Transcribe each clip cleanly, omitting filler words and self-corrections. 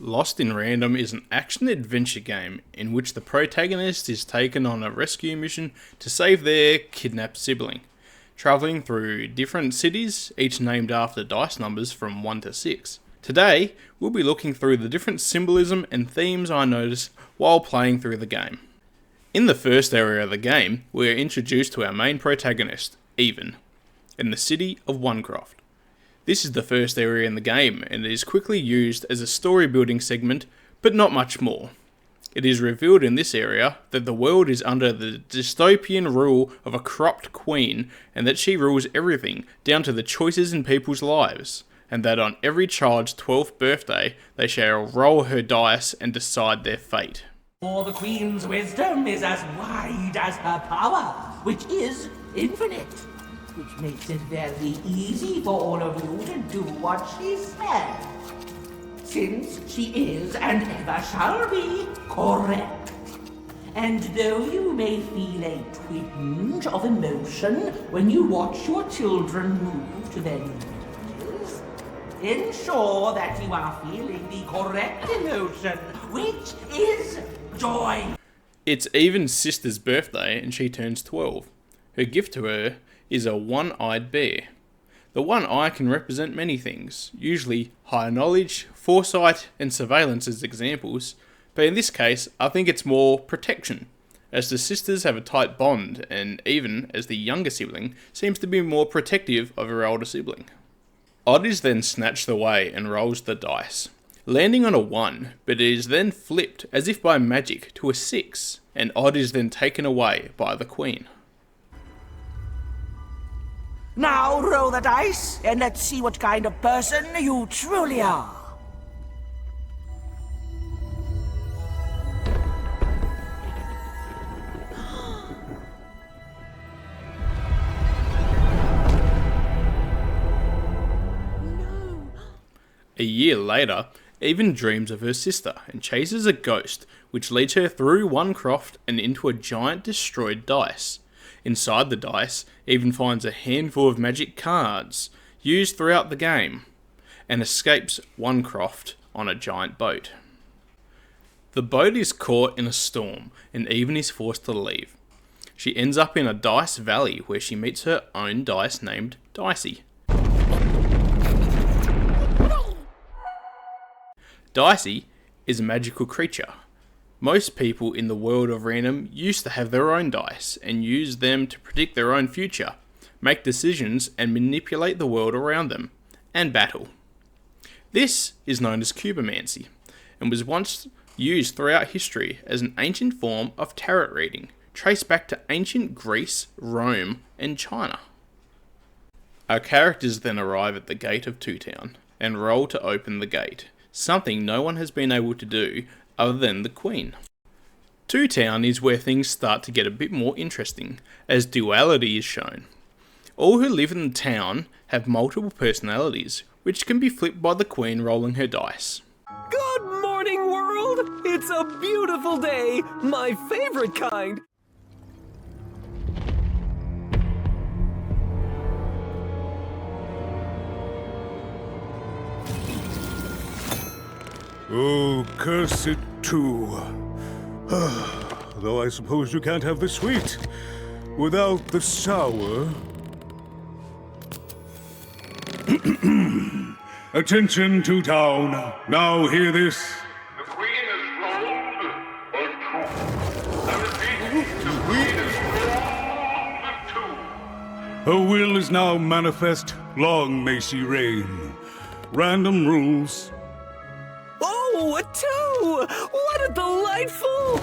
Lost in Random is an action-adventure game in which the protagonist is taken on a rescue mission to save their kidnapped sibling, travelling through different cities, each named after dice numbers from 1 to 6. Today, we'll be looking through the different symbolism and themes I noticed while playing through the game. In the first area of the game, we are introduced to our main protagonist, Even, in the city of Onecroft. This is the first area in the game, and it is quickly used as a story building segment, but not much more. It is revealed in this area that the world is under the dystopian rule of a corrupt queen, and that she rules everything, down to the choices in people's lives, and that on every child's 12th birthday, they shall roll her dice and decide their fate. For the Queen's wisdom is as wide as her power, which is infinite. Which makes it very easy for all of you to do what she says. Since she is, and ever shall be, correct. And though you may feel a twinge of emotion when you watch your children move to their new villages, ensure that you are feeling the correct emotion, which is joy. It's Even's sister's birthday and she turns 12. Her gift to her is a one-eyed bear. The one eye can represent many things, usually high knowledge, foresight, and surveillance as examples, but in this case I think it's more protection, as the sisters have a tight bond, and Even, as the younger sibling, seems to be more protective of her older sibling. Odd is then snatched away and rolls the dice, landing on a 1, but it is then flipped as if by magic to a 6, and Odd is then taken away by the Queen. Now roll the dice, and let's see what kind of person you truly are. A year later, Even dreams of her sister and chases a ghost, which leads her through Onecroft and into a giant destroyed dice. Inside the dice, Even finds a handful of magic cards, used throughout the game, and escapes Onecroft on a giant boat. The boat is caught in a storm, and Even is forced to leave. She ends up in a dice valley where she meets her own dice named Dicey. Dicey is a magical creature. Most people in the world of random used to have their own dice and use them to predict their own future, make decisions and manipulate the world around them, and battle. This is known as cubomancy, and was once used throughout history as an ancient form of tarot reading, traced back to ancient Greece, Rome, and China. Our characters then arrive at the gate of Two Town, and roll to open the gate, something no one has been able to do other than the Queen. Two Town is where things start to get a bit more interesting, as duality is shown. All who live in the town have multiple personalities, which can be flipped by the Queen rolling her dice. Good morning, world! It's a beautiful day, my favorite kind. Oh, curse it too. Though I suppose you can't have the sweet without the sour. Attention, Two Town. Now hear this. The Queen is rolled a 2. I repeat, the Queen is rolled a 2. Her will is now manifest. Long may she reign. Random rules. Oh, a 2! What a delightful...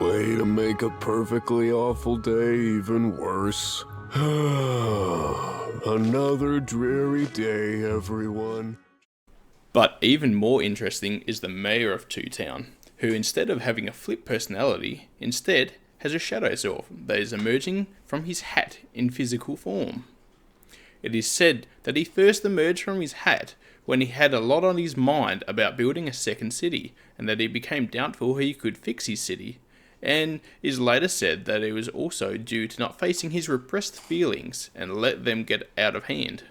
Way to make a perfectly awful day even worse. Another dreary day, everyone. But even more interesting is the mayor of Two Town, who instead of having a flip personality, instead has a shadow self that is emerging from his hat in physical form. It is said that he first emerged from his hat when he had a lot on his mind about building a second city, and that he became doubtful he could fix his city, and is later said that it was also due to not facing his repressed feelings and let them get out of hand.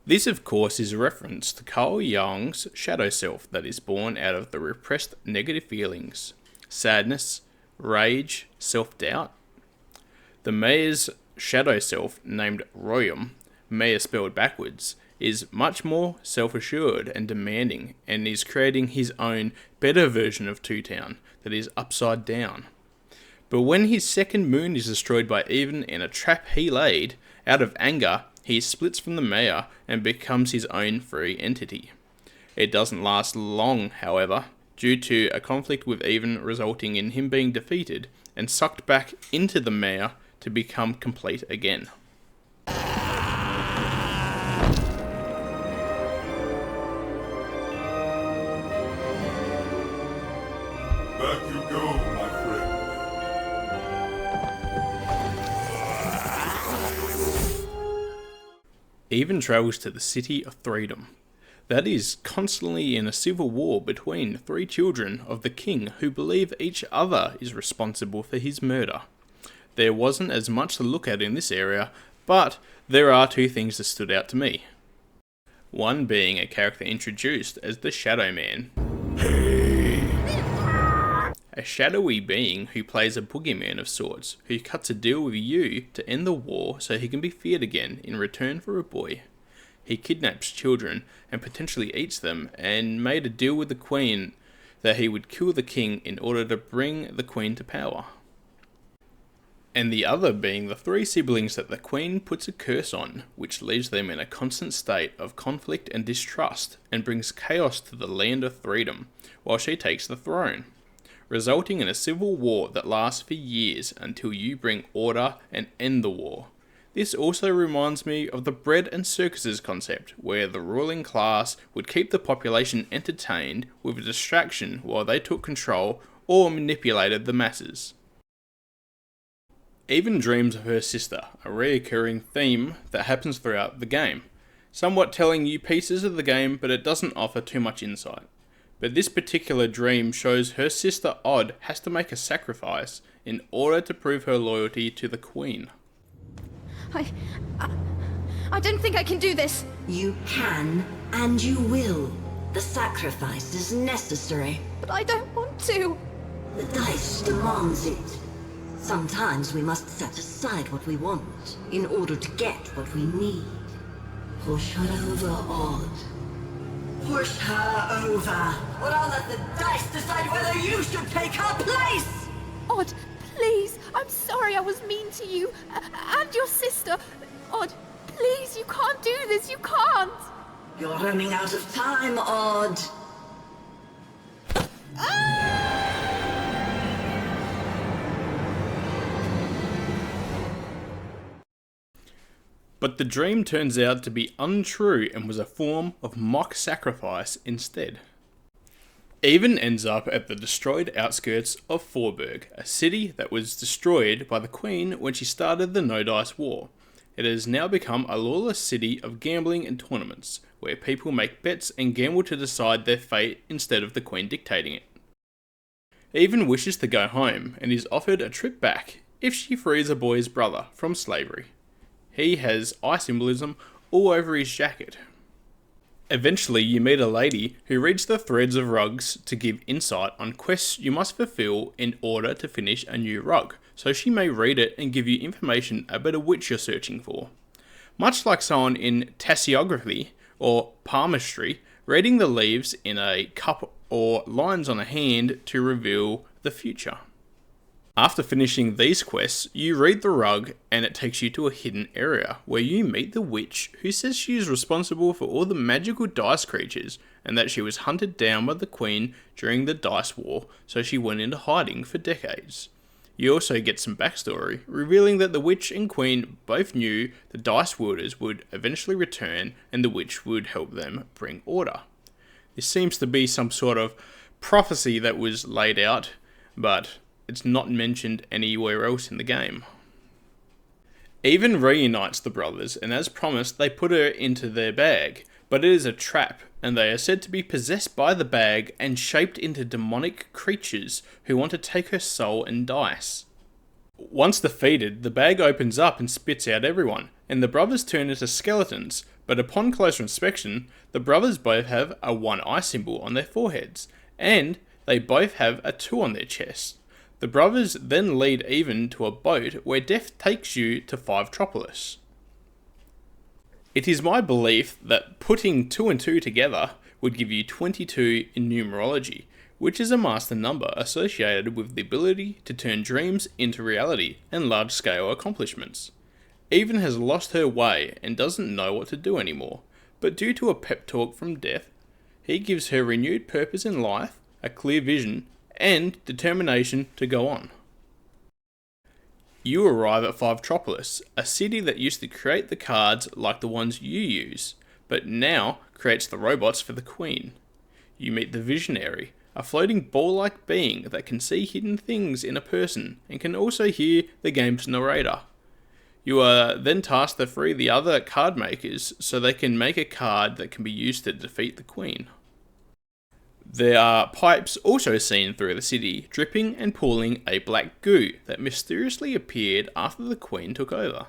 This, of course, is a reference to Carl Jung's shadow self that is born out of the repressed negative feelings, sadness, rage, self-doubt. The mayor's shadow self, named Royum, mayor spelled backwards, is much more self-assured and demanding, and is creating his own better version of Two Town that is upside down. But when his second moon is destroyed by Even in a trap he laid, out of anger, he splits from the mayor and becomes his own free entity. It doesn't last long, however, due to a conflict with Even resulting in him being defeated and sucked back into the mayor to become complete again. Back you go, my friend. Even travels to the city of Freedom. That is constantly in a civil war between three children of the king who believe each other is responsible for his murder. There wasn't as much to look at in this area, but there are two things that stood out to me. One being a character introduced as the Shadow Man. A shadowy being who plays a boogeyman of sorts, who cuts a deal with you to end the war so he can be feared again in return for a boy. He kidnaps children and potentially eats them, and made a deal with the queen that he would kill the king in order to bring the queen to power. And the other being the three siblings that the queen puts a curse on, which leaves them in a constant state of conflict and distrust, and brings chaos to the land of Freedom, while she takes the throne, resulting in a civil war that lasts for years until you bring order and end the war. This also reminds me of the bread and circuses concept, where the ruling class would keep the population entertained with a distraction while they took control or manipulated the masses. Even dreams of her sister, a recurring theme that happens throughout the game, somewhat telling you pieces of the game, but it doesn't offer too much insight. But this particular dream shows her sister Odd has to make a sacrifice in order to prove her loyalty to the Queen. I don't think I can do this. You can, and you will. The sacrifice is necessary. But I don't want to. The dice demands it. Sometimes we must set aside what we want in order to get what we need. Push her over, Odd. Push her over, or I'll let the dice decide whether you should take her place! Odd, please. I'm sorry I was mean to you. And your sister. Odd, please, you can't do this. You can't. You're running out of time, Odd. But the dream turns out to be untrue and was a form of mock sacrifice instead. Even ends up at the destroyed outskirts of Forburg, a city that was destroyed by the Queen when she started the No Dice War. It has now become a lawless city of gambling and tournaments, where people make bets and gamble to decide their fate instead of the Queen dictating it. Even wishes to go home and is offered a trip back if she frees a boy's brother from slavery. He has eye symbolism all over his jacket. Eventually you meet a lady who reads the threads of rugs to give insight on quests you must fulfill in order to finish a new rug, so she may read it and give you information about a witch you're searching for. Much like someone in tasseography or palmistry, reading the leaves in a cup or lines on a hand to reveal the future. After finishing these quests, you read the rug and it takes you to a hidden area where you meet the witch who says she is responsible for all the magical dice creatures and that she was hunted down by the Queen during the Dice War, so she went into hiding for decades. You also get some backstory, revealing that the witch and Queen both knew the dice wielders would eventually return and the witch would help them bring order. This seems to be some sort of prophecy that was laid out, but it's not mentioned anywhere else in the game. Even reunites the brothers, and as promised, they put her into their bag, but it is a trap, and they are said to be possessed by the bag and shaped into demonic creatures who want to take her soul and dice. Once defeated, the bag opens up and spits out everyone, and the brothers turn into skeletons, but upon closer inspection, the brothers both have a one eye symbol on their foreheads, and they both have a 2 on their chests. The brothers then lead Even to a boat where death takes you to 5tropolis. It is my belief that putting 2 and 2 together would give you 22 in numerology, which is a master number associated with the ability to turn dreams into reality and large-scale accomplishments. Even has lost her way and doesn't know what to do anymore, but due to a pep talk from Death, he gives her renewed purpose in life, a clear vision, and determination to go on. You arrive at 5tropolis, a city that used to create the cards like the ones you use, but now creates the robots for the Queen. You meet the Visionary, a floating ball-like being that can see hidden things in a person and can also hear the game's narrator. You are then tasked to free the other card makers so they can make a card that can be used to defeat the Queen. There are pipes also seen through the city, dripping and pooling a black goo that mysteriously appeared after the Queen took over.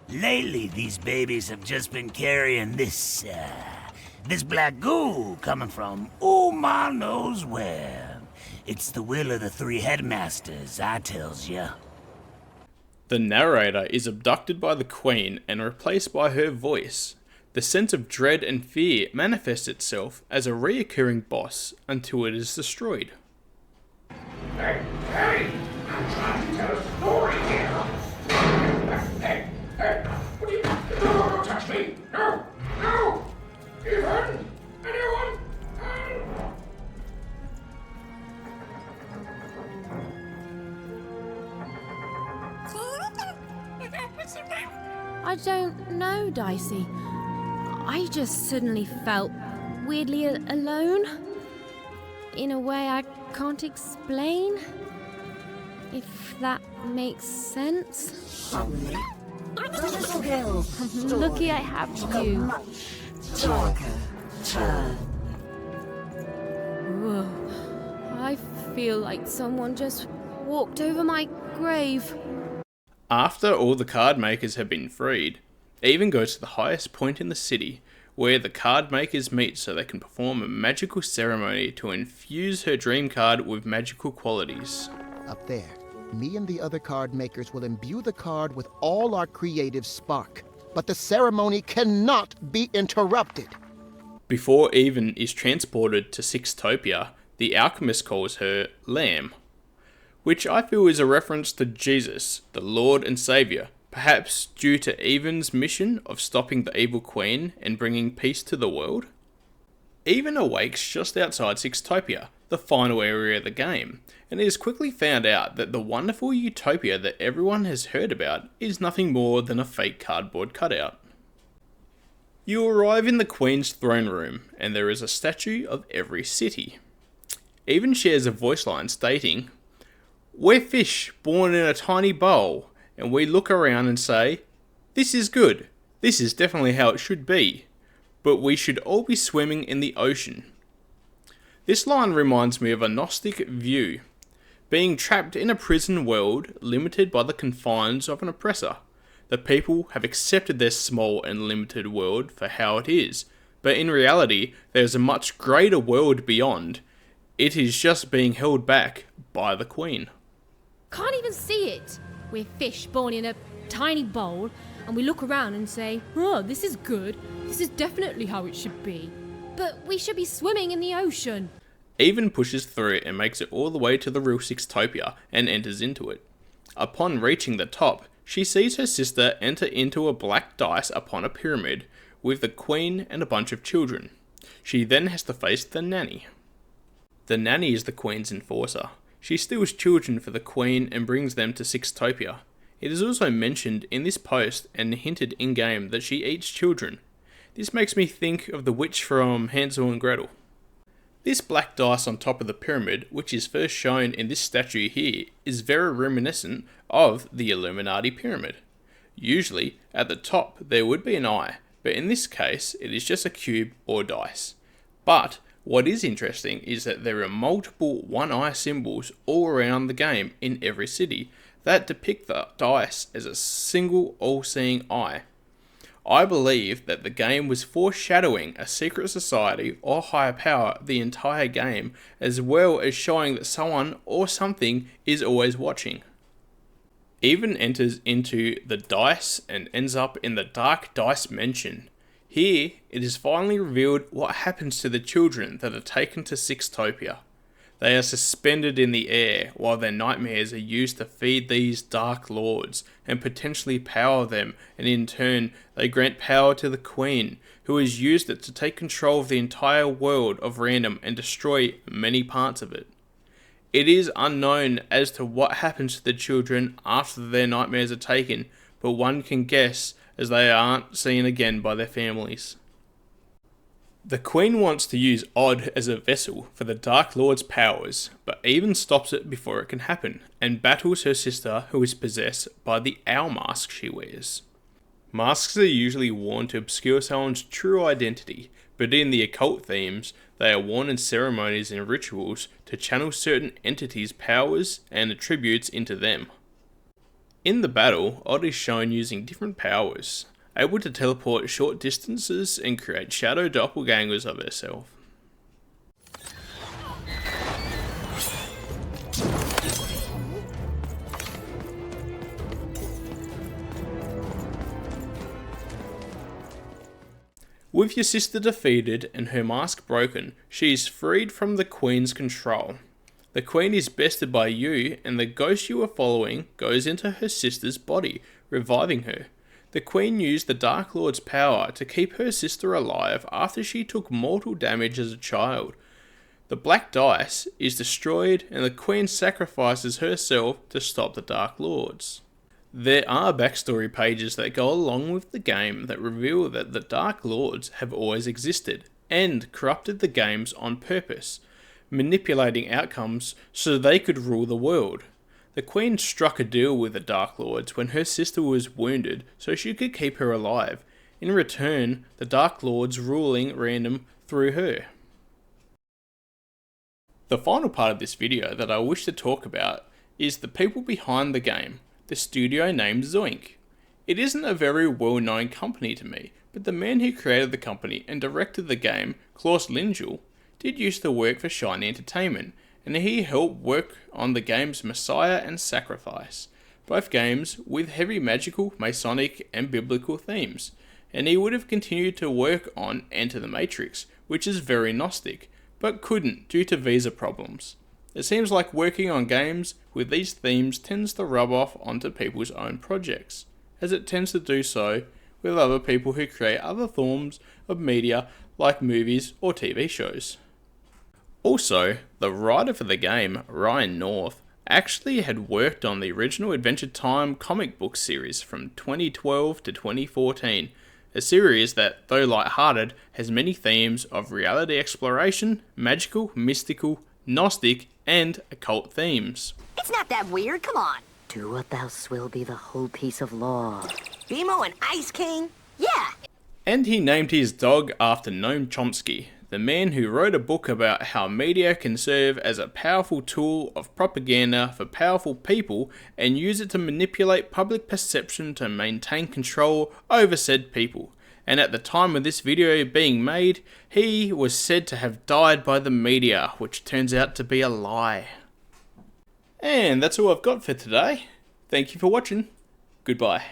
Lately, these babies have just been carrying this black goo coming from ma knows where. It's the will of the 3 headmasters, I tells ya. The narrator is abducted by the Queen and replaced by her voice. The sense of dread and fear manifests itself as a reoccurring boss until it is destroyed. Hey, I'm trying to tell a story here. Hey, what do you... No, don't touch me. No. Even? Anyone? I don't know, Dicey. I just suddenly felt weirdly alone. In a way I can't explain. If that makes sense. I'm lucky I have you. Whoa. I feel like someone just walked over my grave. After all the card makers have been freed, Even goes to the highest point in the city, where the card makers meet so they can perform a magical ceremony to infuse her dream card with magical qualities. Up there, me and the other card makers will imbue the card with all our creative spark, but the ceremony cannot be interrupted. Before Even is transported to Sixtopia, the alchemist calls her Lamb, which I feel is a reference to Jesus, the Lord and Saviour, perhaps due to Even's mission of stopping the evil Queen and bringing peace to the world. Even awakes just outside Sixtopia, the final area of the game, and it is quickly found out that the wonderful utopia that everyone has heard about is nothing more than a fake cardboard cutout. You arrive in the Queen's throne room, and there is a statue of every city. Even shares a voice line stating, "We're fish born in a tiny bowl, and we look around and say, this is good, this is definitely how it should be, but we should all be swimming in the ocean." This line reminds me of a Gnostic view, being trapped in a prison world limited by the confines of an oppressor. The people have accepted their small and limited world for how it is, but in reality there is a much greater world beyond. It is just being held back by the Queen. Can't even see it. We're fish born in a tiny bowl, and we look around and say, oh, this is good. This is definitely how it should be. But we should be swimming in the ocean. Even pushes through and makes it all the way to the real Sixtopia and enters into it. Upon reaching the top, she sees her sister enter into a black dice upon a pyramid with the Queen and a bunch of children. She then has to face the nanny. The nanny is the Queen's enforcer. She steals children for the Queen and brings them to Sixtopia. It is also mentioned in this post and hinted in-game that she eats children. This makes me think of the witch from Hansel and Gretel. This black dice on top of the pyramid, which is first shown in this statue here, is very reminiscent of the Illuminati pyramid. Usually, at the top there would be an eye, but in this case it is just a cube or dice. But what is interesting is that there are multiple one-eye symbols all around the game in every city that depict the dice as a single all-seeing eye. I believe that the game was foreshadowing a secret society or higher power the entire game, as well as showing that someone or something is always watching. Even enters into the dice and ends up in the dark dice mansion. Here, it is finally revealed what happens to the children that are taken to Sixtopia. They are suspended in the air while their nightmares are used to feed these dark lords and potentially power them, and in turn they grant power to the Queen, who has used it to take control of the entire world of random and destroy many parts of it. It is unknown as to what happens to the children after their nightmares are taken, but one can guess as they aren't seen again by their families. The Queen wants to use Odd as a vessel for the Dark Lord's powers, but even stops it before it can happen, and battles her sister who is possessed by the owl mask she wears. Masks are usually worn to obscure someone's true identity, but in the occult themes, they are worn in ceremonies and rituals to channel certain entities' powers and attributes into them. In the battle, Odd is shown using different powers, able to teleport short distances and create shadow doppelgangers of herself. With your sister defeated and her mask broken, she is freed from the Queen's control. The Queen is bested by you, and the ghost you are following goes into her sister's body, reviving her. The Queen used the Dark Lord's power to keep her sister alive after she took mortal damage as a child. The black dice is destroyed, and the Queen sacrifices herself to stop the Dark Lords. There are backstory pages that go along with the game that reveal that the Dark Lords have always existed and corrupted the games on purpose, manipulating outcomes so they could rule the world. The Queen struck a deal with the Dark Lords when her sister was wounded so she could keep her alive. In return, the Dark Lords ruling random through her. The final part of this video that I wish to talk about is the people behind the game, the studio named Zoink. It isn't a very well-known company to me, but the man who created the company and directed the game, Klaus Lingel, did used to work for Shiny Entertainment, and he helped work on the games Messiah and Sacrifice, both games with heavy magical, Masonic and biblical themes, and he would have continued to work on Enter the Matrix, which is very Gnostic, but couldn't due to visa problems. It seems like working on games with these themes tends to rub off onto people's own projects, as it tends to do so with other people who create other forms of media like movies or TV shows. Also, the writer for the game, Ryan North, actually had worked on the original Adventure Time comic book series from 2012 to 2014, a series that, though lighthearted, has many themes of reality exploration, magical, mystical, Gnostic, and occult themes. It's not that weird, come on. Do what thou will be the whole piece of law. Bimo and Ice King? Yeah. And he named his dog after Noam Chomsky, the man who wrote a book about how media can serve as a powerful tool of propaganda for powerful people and use it to manipulate public perception to maintain control over said people. And at the time of this video being made, he was said to have died by the media, which turns out to be a lie. And that's all I've got for today. Thank you for watching. Goodbye.